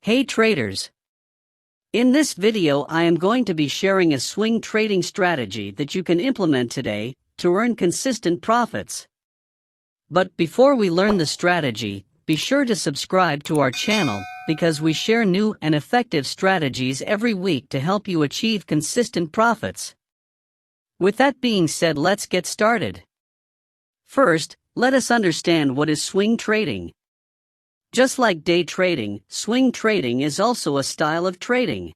Hey traders! In this video I am going to be sharing a swing trading strategy that you can implement today to earn consistent profits. But before we learn the strategy, be sure to subscribe to our channel because we share new and effective strategies every week to help you achieve consistent profits. With that being said, let's get started. First, let us understand what is swing trading. Just like day trading, swing trading is also a style of trading.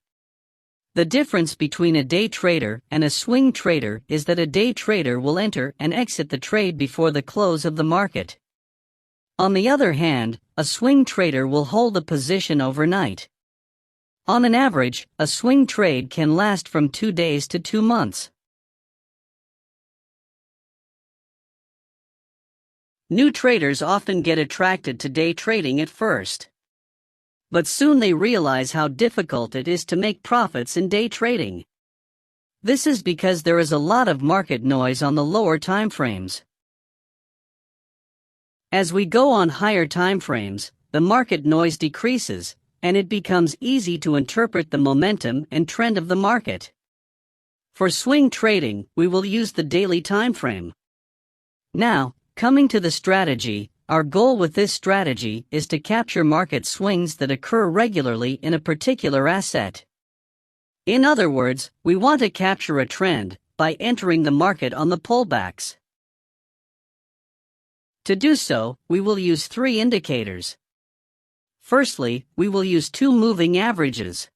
The difference between a day trader and a swing trader is that a day trader will enter and exit the trade before the close of the market. On the other hand, a swing trader will hold a position overnight. On an average, a swing trade can last from 2 days to 2 months. New traders often get attracted to day trading at first. But soon they realize how difficult it is to make profits in day trading. This is because there is a lot of market noise on the lower time frames. As we go on higher time frames, the market noise decreases, and it becomes easy to interpret the momentum and trend of the market. For swing trading, we will use the daily time frame. Now, coming to the strategy, our goal with this strategy is to capture market swings that occur regularly in a particular asset. In other words, we want to capture a trend by entering the market on the pullbacks. To do so, we will use 3 indicators. Firstly, we will use 2 moving averages.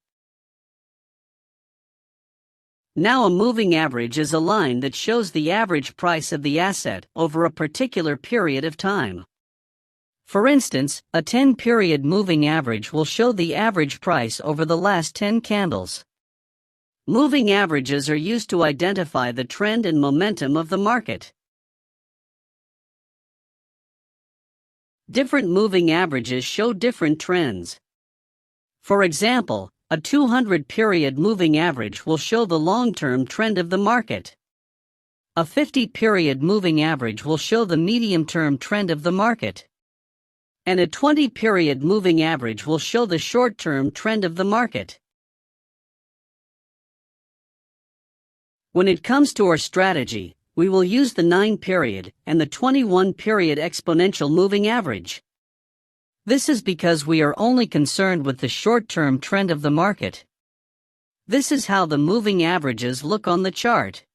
Now a moving average is a line that shows the average price of the asset over a particular period of time. For instance, a 10-period moving average will show the average price over the last 10 candles. Moving averages are used to identify the trend and momentum of the market. Different moving averages show different trends. For example, a 200-period moving average will show the long-term trend of the market. A 50-period moving average will show the medium-term trend of the market. And a 20-period moving average will show the short-term trend of the market. When it comes to our strategy, we will use the 9-period and the 21-period exponential moving average. This is because we are only concerned with the short-term trend of the market. This is how the moving averages look on the chart.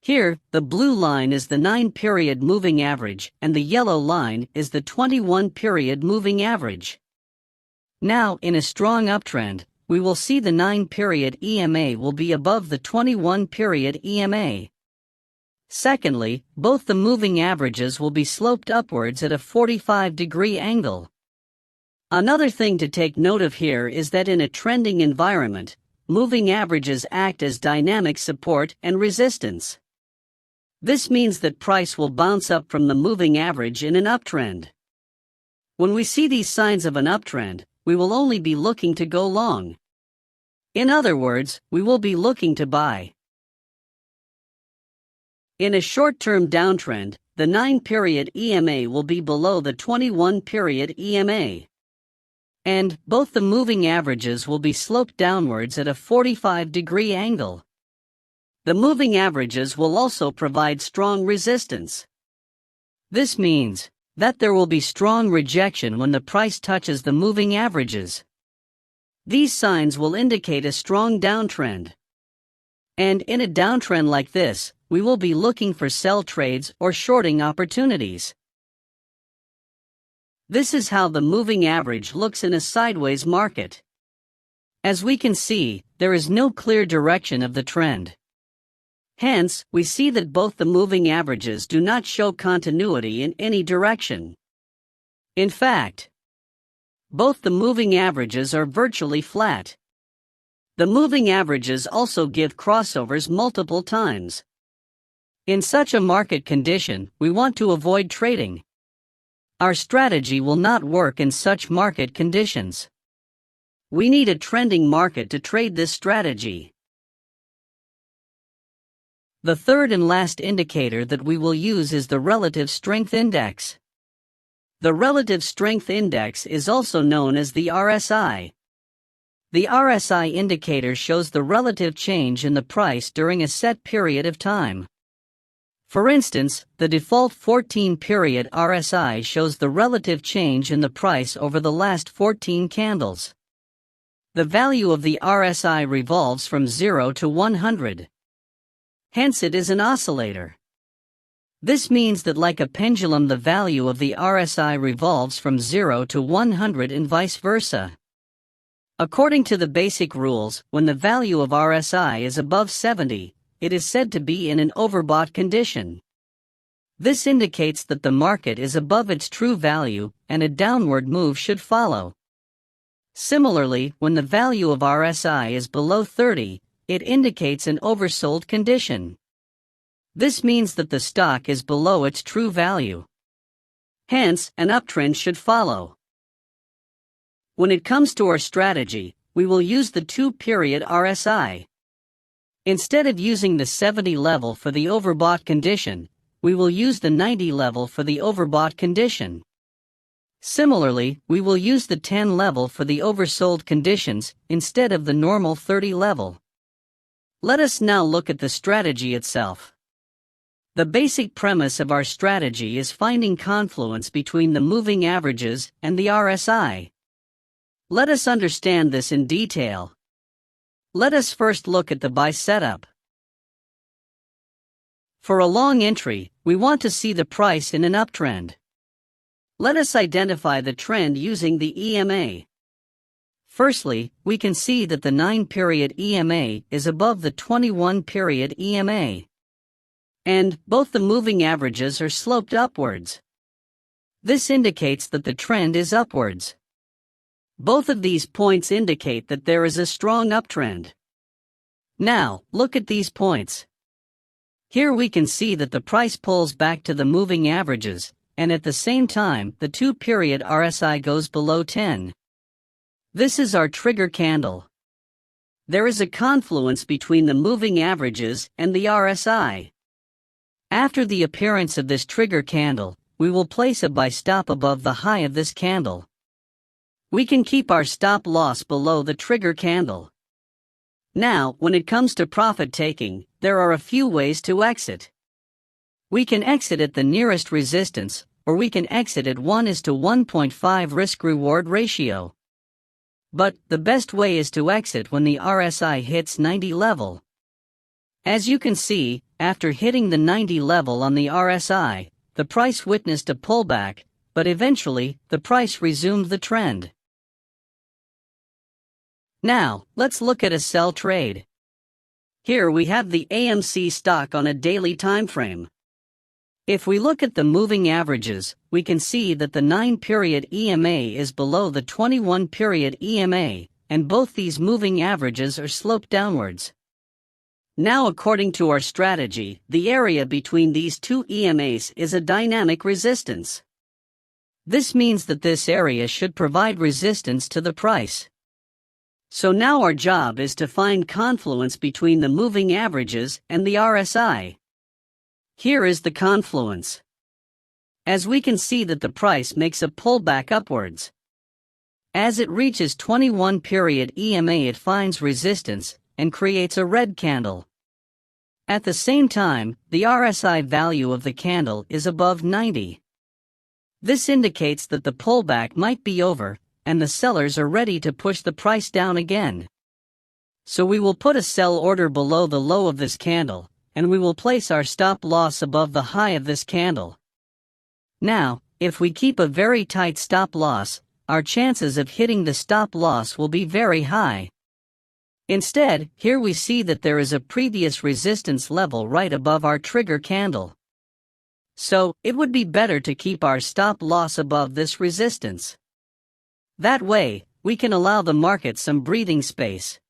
Here, the blue line is the 9-period moving average and the yellow line is the 21-period moving average. Now, in a strong uptrend, we will see the 9-period EMA will be above the 21-period EMA. Secondly, both the moving averages will be sloped upwards at a 45-degree angle. Another thing to take note of here is that in a trending environment, moving averages act as dynamic support and resistance. This means that price will bounce up from the moving average in an uptrend. When we see these signs of an uptrend, we will only be looking to go long. In other words, we will be looking to buy. In a short-term downtrend, the 9-period EMA will be below the 21-period EMA. And both the moving averages will be sloped downwards at a 45-degree angle. The moving averages will also provide strong resistance. This means that there will be strong rejection when the price touches the moving averages. These signs will indicate a strong downtrend. And in a downtrend like this, we will be looking for sell trades or shorting opportunities. This is how the moving average looks in a sideways market. As we can see, there is no clear direction of the trend. Hence, we see that both the moving averages do not show continuity in any direction. In fact, both the moving averages are virtually flat. The moving averages also give crossovers multiple times. In such a market condition, we want to avoid trading. Our strategy will not work in such market conditions. We need a trending market to trade this strategy. The third and last indicator that we will use is the relative strength index. The relative strength index is also known as the RSI. The RSI indicator shows the relative change in the price during a set period of time. For instance, the default 14-period RSI shows the relative change in the price over the last 14 candles. The value of the RSI revolves from 0 to 100. Hence it is an oscillator. This means that like a pendulum, the value of the RSI revolves from 0 to 100 and vice versa. According to the basic rules, when the value of RSI is above 70, it is said to be in an overbought condition. This indicates that the market is above its true value and a downward move should follow. Similarly, when the value of RSI is below 30, it indicates an oversold condition. This means that the stock is below its true value. Hence, an uptrend should follow. When it comes to our strategy, we will use the 2-period RSI. Instead of using the 70 level for the overbought condition, we will use the 90 level for the overbought condition. Similarly, we will use the 10 level for the oversold conditions instead of the normal 30 level. Let us now look at the strategy itself. The basic premise of our strategy is finding confluence between the moving averages and the RSI. Let us understand this in detail. Let us first look at the buy setup. For a long entry, we want to see the price in an uptrend. Let us identify the trend using the EMA. Firstly, we can see that the 9-period EMA is above the 21-period EMA. And both the moving averages are sloped upwards. This indicates that the trend is upwards. Both of these points indicate that there is a strong uptrend. Now, look at these points. Here we can see that the price pulls back to the moving averages, and at the same time, the 2-period RSI goes below 10. This is our trigger candle. There is a confluence between the moving averages and the RSI. After the appearance of this trigger candle, we will place a buy stop above the high of this candle. We can keep our stop loss below the trigger candle. Now, when it comes to profit taking, there are a few ways to exit. We can exit at the nearest resistance, or we can exit at 1:1.5 risk-reward ratio. But the best way is to exit when the RSI hits 90 level. As you can see, after hitting the 90 level on the RSI, the price witnessed a pullback, but eventually, the price resumed the trend. Now, let's look at a sell trade. Here we have the AMC stock on a daily time frame. If we look at the moving averages, we can see that the 9-period EMA is below the 21-period EMA, and both these moving averages are sloped downwards. Now, according to our strategy, the area between these two EMAs is a dynamic resistance. This means that this area should provide resistance to the price. So now our job is to find confluence between the moving averages and the RSI. Here is the confluence. As we can see that the price makes a pullback upwards. As it reaches 21-period EMA, it finds resistance and creates a red candle. At the same time, the RSI value of the candle is above 90. This indicates that the pullback might be over, and the sellers are ready to push the price down again. So we will put a sell order below the low of this candle, and we will place our stop loss above the high of this candle. Now, if we keep a very tight stop loss, our chances of hitting the stop loss will be very high. Instead, here we see that there is a previous resistance level right above our trigger candle. So, it would be better to keep our stop loss above this resistance. That way, we can allow the market some breathing space.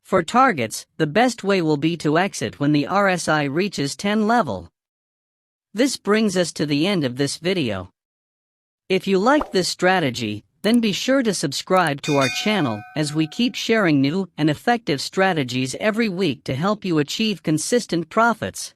For targets, the best way will be to exit when the RSI reaches 10 level. This brings us to the end of this video. If you like this strategy, then be sure to subscribe to our channel as we keep sharing new and effective strategies every week to help you achieve consistent profits.